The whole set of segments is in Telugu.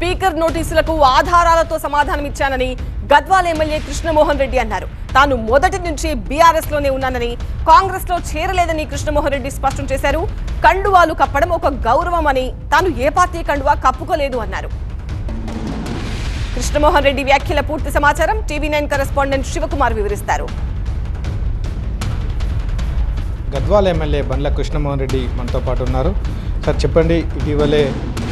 స్పీకర్ నోటీసులకు ఆధారాలతో సమాధానమిచ్చానని గద్వాల ఎమ్మెల్యే కృష్ణమోహన్ రెడ్డి అన్నారు. తాను మొదటి నుంచి బీఆర్ఎస్ లోనే ఉన్నానని, కాంగ్రెస్ లో చేరలేదని కృష్ణమోహన్ రెడ్డి స్పష్టం చేశారు. కండువాలు కప్పడం ఒక గౌరవం అని, తాను ఏ పార్టీ కండువా కప్పుకోలేదు అన్నారు. కృష్ణమోహన్ రెడ్డి వ్యాఖ్యల పూర్తి సమాచారం టీవీ9 కరెస్పాండెంట్ శివకుమార్ వివరిస్తారు. గద్వాల ఎమ్మెల్యే బండ్ల కృష్ణమోహన్ రెడ్డి మనతో పాటు ఉన్నారు. సార్ చెప్పండి, ఇటీవలే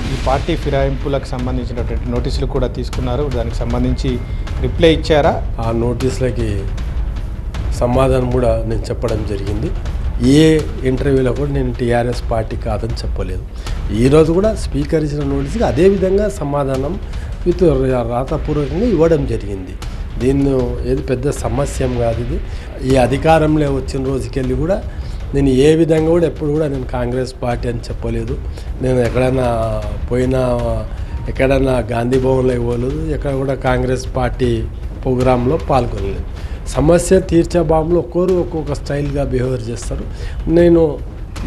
ఈ పార్టీ ఫిరాయింపులకు సంబంధించినటువంటి నోటీసులు కూడా తీసుకున్నారు. దానికి సంబంధించి రిప్లై ఇచ్చారా? ఆ నోటీసులకి సమాధానం కూడా నేను చెప్పడం జరిగింది. ఏ ఇంటర్వ్యూలో కూడా నేను టీఆర్ఎస్ పార్టీ కాదని చెప్పలేదు. ఈరోజు కూడా స్పీకర్ ఇచ్చిన నోటీసుకి అదేవిధంగా సమాధానం విత్ రాతపూర్వకంగా ఇవ్వడం జరిగింది. దీన్ని ఏది పెద్ద సమస్య కాదు. ఇది ఈ అధికారంలో వచ్చిన రోజుకెళ్ళి కూడా నేను ఏ విధంగా కూడా ఎప్పుడు కూడా నేను కాంగ్రెస్ పార్టీ అని చెప్పలేదు. నేను ఎక్కడైనా గాంధీ భవన్లో ఇవ్వలేదు, ఎక్కడ కూడా కాంగ్రెస్ పార్టీ ప్రోగ్రాంలో పాల్గొనలేదు. సమస్య తీర్చే భావంలో ఒక్కొక్కరు ఒక్కొక్క స్టైల్గా బిహేవియర్ చేస్తారు. నేను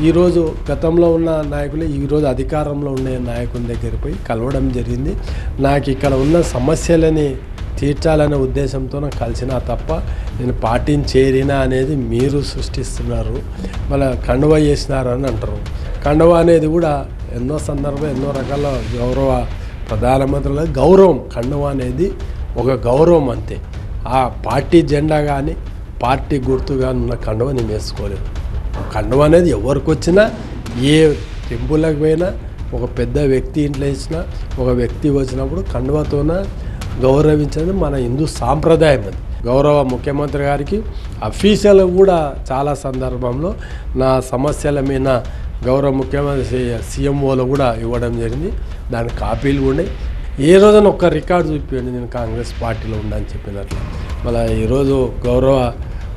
ఈరోజు గతంలో ఉన్న నాయకులు ఈరోజు అధికారంలో ఉండే నాయకుల దగ్గరికి పోయి కలవడం జరిగింది. నాకు ఇక్కడ ఉన్న సమస్యలని తీర్చాలనే ఉద్దేశంతో నాకు కలిసినా తప్ప నేను పార్టీని చేరినా అనేది మీరు సృష్టిస్తున్నారు. మళ్ళీ కండువా చేసినారని అంటారు. కండువా అనేది కూడా ఎన్నో సందర్భం ఎన్నో రకాల గౌరవ ప్రధానమంత్రుల గౌరవం. కండువా అనేది ఒక గౌరవం అంతే. ఆ పార్టీ జెండా కానీ పార్టీ గుర్తు కానీ ఉన్న కండువా నేను వేసుకోలేదు. కండువా అనేది ఎవరికి వచ్చినా, ఏ టెంపుల్కి పోయినా, ఒక పెద్ద వ్యక్తి ఇంట్లో ఇచ్చినా, ఒక వ్యక్తి వచ్చినప్పుడు కండువాతోన గౌరవించడం మన హిందూ సాంప్రదాయం. అది గౌరవ ముఖ్యమంత్రి గారికి అఫీషియల్ కూడా చాలా సందర్భంలో నా సమస్యల మీద గౌరవ ముఖ్యమంత్రి సీఎంఓలో కూడా ఇవ్వడం జరిగింది. దాని కాపీలు కూడా ఏ రోజున ఒక్క రికార్డు చూపించండి నేను కాంగ్రెస్ పార్టీలో ఉండని చెప్పినట్లు. మళ్ళీ ఈరోజు గౌరవ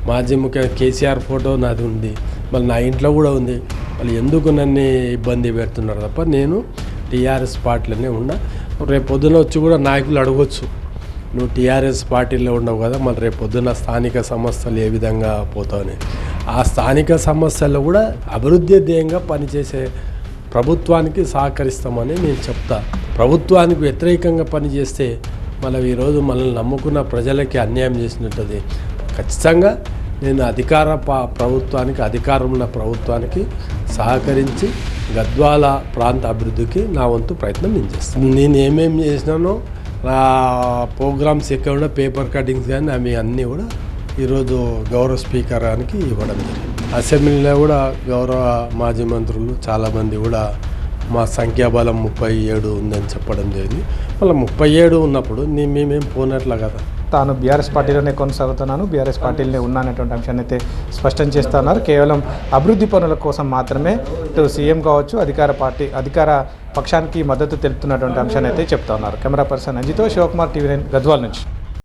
మాజీ ముఖ్యమంత్రి కేసీఆర్ ఫోటో నాది ఉంది, మళ్ళీ నా ఇంట్లో కూడా ఉంది. మళ్ళీ ఎందుకు నన్ను ఇబ్బంది పెడుతున్నారు తప్ప నేను టీఆర్ఎస్ పార్టీలోనే ఉన్నా. రేపు పొద్దున వచ్చి కూడా నాయకులు అడగొచ్చు, నువ్వు టీఆర్ఎస్ పార్టీలో ఉండవు కదా, మళ్ళీ రేపు పొద్దున్న స్థానిక సమస్యలు ఏ విధంగా పోతావని. ఆ స్థానిక సమస్యల్లో కూడా అభివృద్ధి ధ్యేయంగా పనిచేసే ప్రభుత్వానికి సహకరిస్తామని నేను చెప్తా. ప్రభుత్వానికి వ్యతిరేకంగా పనిచేస్తే మళ్ళీ ఈరోజు మనల్ని నమ్ముకున్న ప్రజలకి అన్యాయం చేసినట్టుది. ఖచ్చితంగా నేను ప్రభుత్వానికి అధికారం ఉన్న ప్రభుత్వానికి సహకరించి గద్వాల ప్రాంత అభివృద్ధికి నా వంతు ప్రయత్నం నేను చేస్తాను. నేను ఏమేమి చేసినానో నా ప్రోగ్రామ్స్ ఎక్కడ పేపర్ కటింగ్స్ కానీ అవి అన్నీ కూడా ఈరోజు గౌరవ స్పీకర్ గారికి ఇవ్వడం జరిగింది. అసెంబ్లీలో కూడా గౌరవ మాజీ మంత్రులు చాలామంది కూడా మా సంఖ్యాబలం 37 ఉందని చెప్పడం జరిగింది. మళ్ళీ 37 ఉన్నప్పుడు మేమేం పోనట్లా కదా. తాను బీఆర్ఎస్ పార్టీలోనే కొనసాగుతున్నాను, బీఆర్ఎస్ పార్టీలోనే ఉన్నానటువంటి అంశాన్ని అయితే స్పష్టం చేస్తున్నారు. కేవలం అభివృద్ధి పనుల కోసం మాత్రమే ఇటు సీఎం కావచ్చు, అధికార పక్షానికి మద్దతు తెలుపుతున్నటువంటి అంశాన్ని అయితే చెప్తా ఉన్నారు. కెమెరా పర్సన్ అంజితో శివకుమార్, టీవీ9 గద్వాల నుంచి.